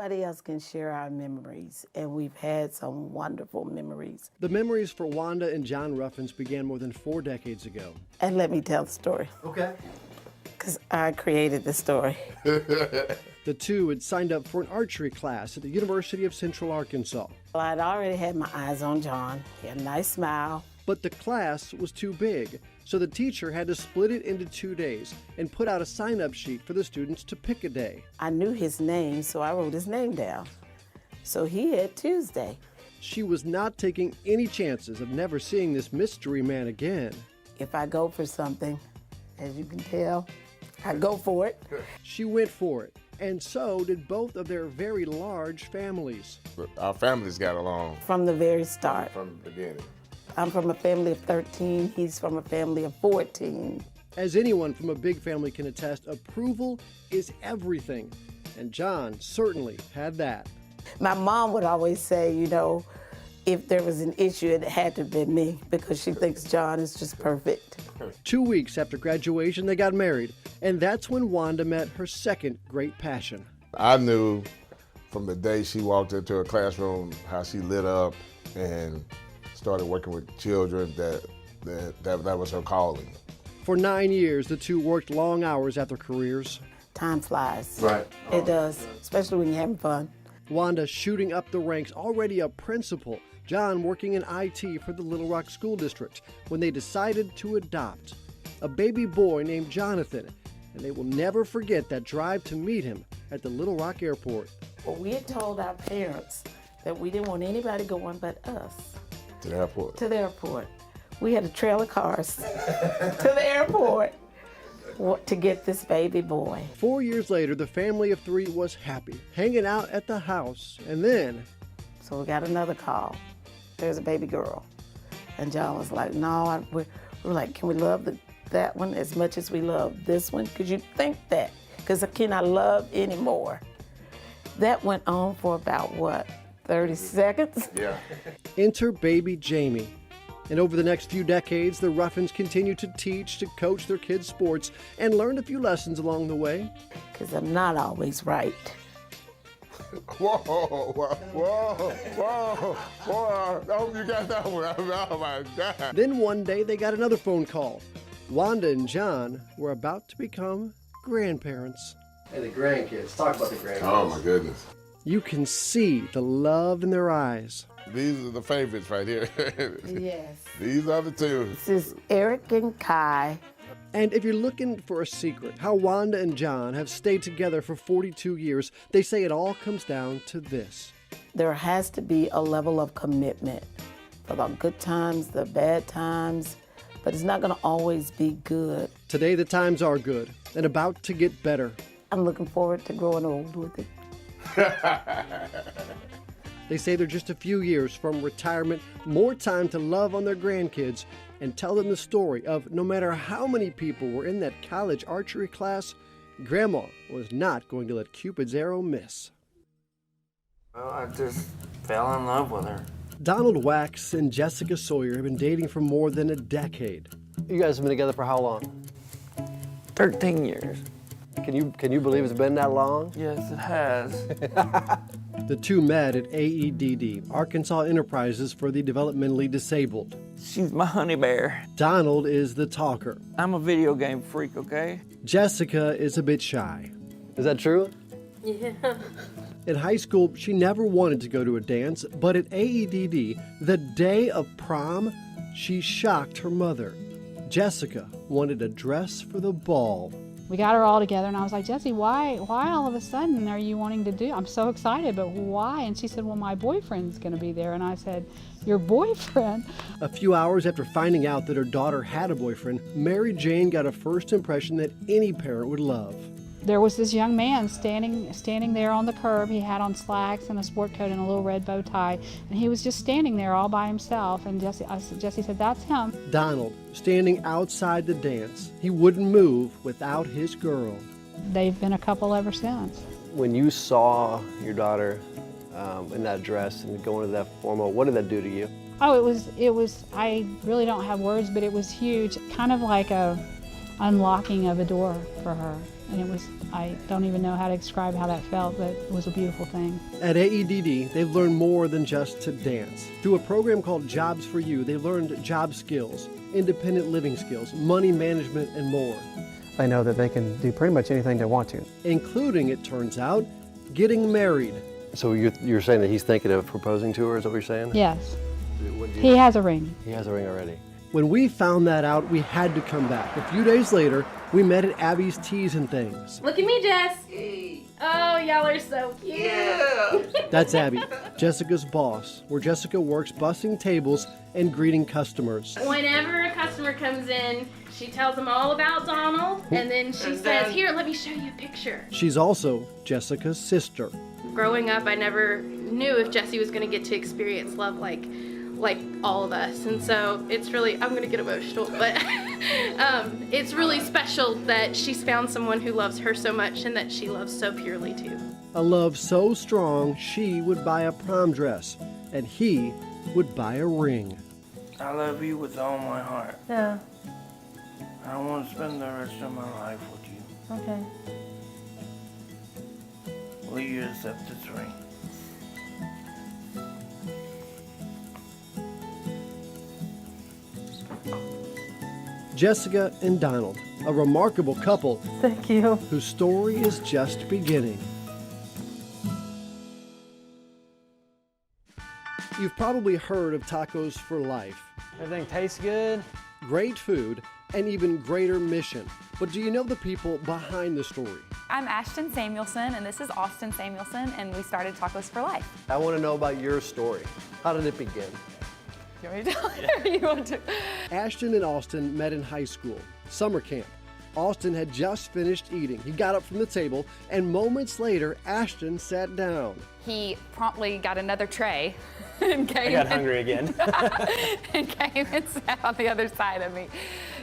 nobody else can share our memories, and we've had some wonderful memories. The memories for Wanda and John Ruffins began more than 4 decades ago. And let me tell the story. Okay. Because I created the story. The two had signed up for an archery class at the University of Central Arkansas. Well, I'd already had my eyes on John. He had a nice smile. But the class was too big, so the teacher had to split it into 2 days and put out a sign-up sheet for the students to pick a day. I knew his name, so I wrote his name down. So he had Tuesday. She was not taking any chances of never seeing this mystery man again. If I go for something, as you can tell, I go for it. She went for it, and so did both of their very large families. But our families got along. From the very start. From the beginning. I'm from a family of 13, he's from a family of 14. As anyone from a big family can attest, approval is everything, and John certainly had that. My mom would always say, you know, if there was an issue, it had to have been me, because she thinks John is just perfect. 2 weeks after graduation, they got married, and that's when Wanda met her second great passion. I knew from the day she walked into a classroom how she lit up and started working with children that was her calling. For 9 years, the two worked long hours at their careers. Time flies. Right. It does, especially when you're having fun. Wanda shooting up the ranks, already a principal. John working in IT for the Little Rock School District when they decided to adopt a baby boy named Jonathan. And they will never forget that drive to meet him at the Little Rock Airport. Well, we had told our parents that we didn't want anybody going but us. To the airport. To the airport. We had a trailer cars to the airport to get this baby boy. 4 years later, the family of 3 was happy, hanging out at the house, and then... So we got another call. There's a baby girl. And John was like, no, we were like, can we love that one as much as we love this one? Because you think that, because I cannot love anymore. That went on for about, what, 30 seconds? Yeah. Enter baby Jamie. And over the next few decades, the Ruffins continued to teach, to coach their kids' sports, and learned a few lessons along the way. Because I'm not always right. Whoa, whoa, whoa, whoa, whoa. I hope you got that one. Oh my God. Then one day, they got another phone call. Wanda and John were about to become grandparents. And the grandkids. Talk about the grandkids. Oh my goodness. You can see the love in their eyes. These are the favorites right here. Yes. These are the two. This is Eric and Kai. And if you're looking for a secret, how Wanda and John have stayed together for 42 years, they say it all comes down to this. There has to be a level of commitment for the good times, the bad times, but it's not going to always be good. Today, the times are good and about to get better. I'm looking forward to growing old with it. They say they're just a few years from retirement, more time to love on their grandkids and tell them the story of no matter how many people were in that college archery class, Grandma was not going to let Cupid's arrow miss. Well, I just fell in love with her. Donald Wax and Jessica Sawyer have been dating for more than a decade. You guys have been together for how long? 13 years. Can you believe it's been that long? Yes, it has. The two met at AEDD, Arkansas Enterprises for the Developmentally Disabled. She's my honey bear. Donald is the talker. I'm a video game freak, okay? Jessica is a bit shy. Is that true? Yeah. In high school, she never wanted to go to a dance, but at AEDD, the day of prom, she shocked her mother. Jessica wanted a dress for the ball. We got her all together, and I was like, Jessie, why all of a sudden are you wanting to do? I'm so excited, but why? And she said, well, my boyfriend's going to be there. And I said, your boyfriend? A few hours after finding out that her daughter had a boyfriend, Mary Jane got a first impression that any parent would love. There was this young man standing there on the curb. He had on slacks and a sport coat and a little red bow tie, and he was just standing there all by himself. And Jessie said, that's him. Donald, standing outside the dance. He wouldn't move without his girl. They've been a couple ever since. When you saw your daughter in that dress and going to that formal, what did that do to you? Oh, it was, I really don't have words, but it was huge. Kind of like a unlocking of a door for her. And it was, I don't even know how to describe how that felt, but it was a beautiful thing. At AEDD, they've learned more than just to dance. Through a program called Jobs for You, they learned job skills, independent living skills, money management, and more. They know that they can do pretty much anything they want to. Including, it turns out, getting married. So you're saying that he's thinking of proposing to her, is that what you're saying? Yes. He has a ring. He has a ring already. When we found that out, we had to come back. A few days later, we met at Abby's Teas and Things. Look at me, Jess. Oh, y'all are so cute. That's Abby, Jessica's boss, where Jessica works bussing tables and greeting customers. Whenever a customer comes in, she tells them all about Donald, and then she says, here, let me show you a picture. She's also Jessica's sister. Growing up, I never knew if Jessie was going to get to experience love like all of us, and so it's really, I'm going to get emotional, but it's really special that she's found someone who loves her so much and that she loves so purely too. A love so strong, she would buy a prom dress, and he would buy a ring. I love you with all my heart. Yeah, I want to spend the rest of my life with you. okay. Will you accept this ring? Jessica and Donald, a remarkable couple Thank you. whose story is just beginning. You've probably heard of Tacos for Life. Everything tastes good. Great food, and even greater mission. But do you know the people behind the story? I'm Ashton Samuelson, and this is Austin Samuelson, and we started Tacos for Life. I want to know about your story. How did it begin? You want me to tell it, or you want to? Ashton and Austin met in high school, summer camp. Austin had just finished eating. He got up from the table, and moments later, Ashton sat down. He promptly got another tray and came. I got hungry again. And came and sat on the other side of me.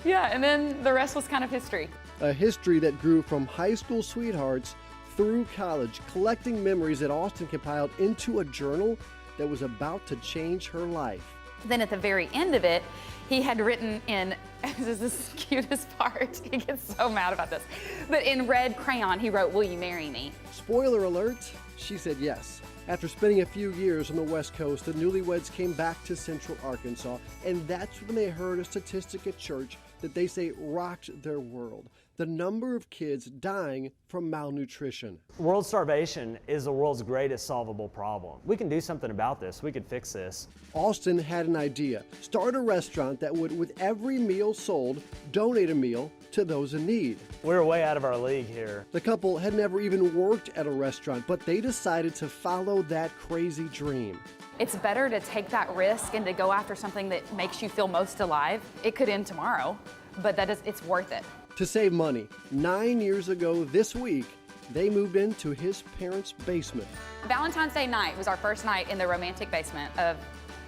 Yeah, and then the rest was kind of history. A history that grew from high school sweethearts through college, collecting memories that Austin compiled into a journal that was about to change her life. Then at the very end of it, he had written in, this is the cutest part, he gets so mad about this, but in red crayon, he wrote, "Will you marry me?" Spoiler alert, she said yes. After spending a few years on the West Coast, the newlyweds came back to Central Arkansas, and that's when they heard a statistic at church that they say rocked their world. The number of kids dying from malnutrition. World starvation is the world's greatest solvable problem. We can do something about this. We could fix this. Austin had an idea. Start a restaurant that would, with every meal sold, donate a meal to those in need. We're way out of our league here. The couple had never even worked at a restaurant, but they decided to follow that crazy dream. It's better to take that risk and to go after something that makes you feel most alive. It could end tomorrow, but it's worth it. To save money, 9 years ago this week, they moved into his parents' basement. Valentine's Day night was our first night in the romantic basement of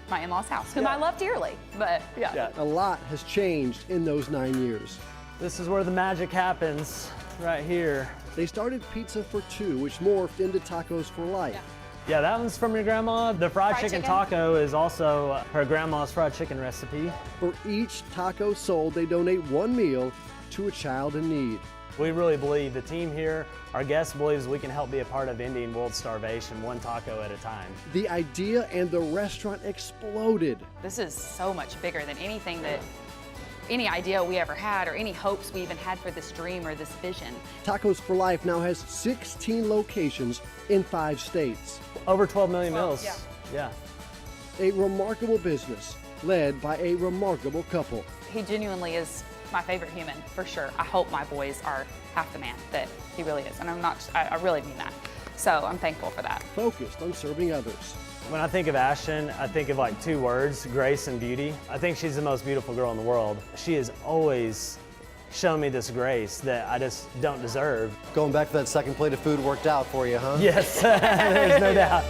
my in-laws' house, whom I love dearly, but yeah. A lot has changed in those 9 years. This is where the magic happens, right here. They started Pizza for Two, which morphed into Tacos for Life. Yeah, that one's from your grandma. The fried chicken taco is also her grandma's fried chicken recipe. For each taco sold, they donate one meal to a child in need. We really believe, the team here, our guest believes we can help be a part of ending world starvation one taco at a time. The idea and the restaurant exploded. This is so much bigger than any idea we ever had or any hopes we even had for this dream or this vision. Tacos for Life now has 16 locations in 5 states. Over 12 million meals. Yeah. A remarkable business led by a remarkable couple. He genuinely is my favorite human, for sure. I hope my boys are half the man that he really is, and I really mean that. So I'm thankful for that. Focused on serving others. When I think of Ashton, I think of like 2 words, grace and beauty. I think she's the most beautiful girl in the world. She has always shown me this grace that I just don't deserve. Going back to that second plate of food worked out for you, huh? Yes, there's no doubt.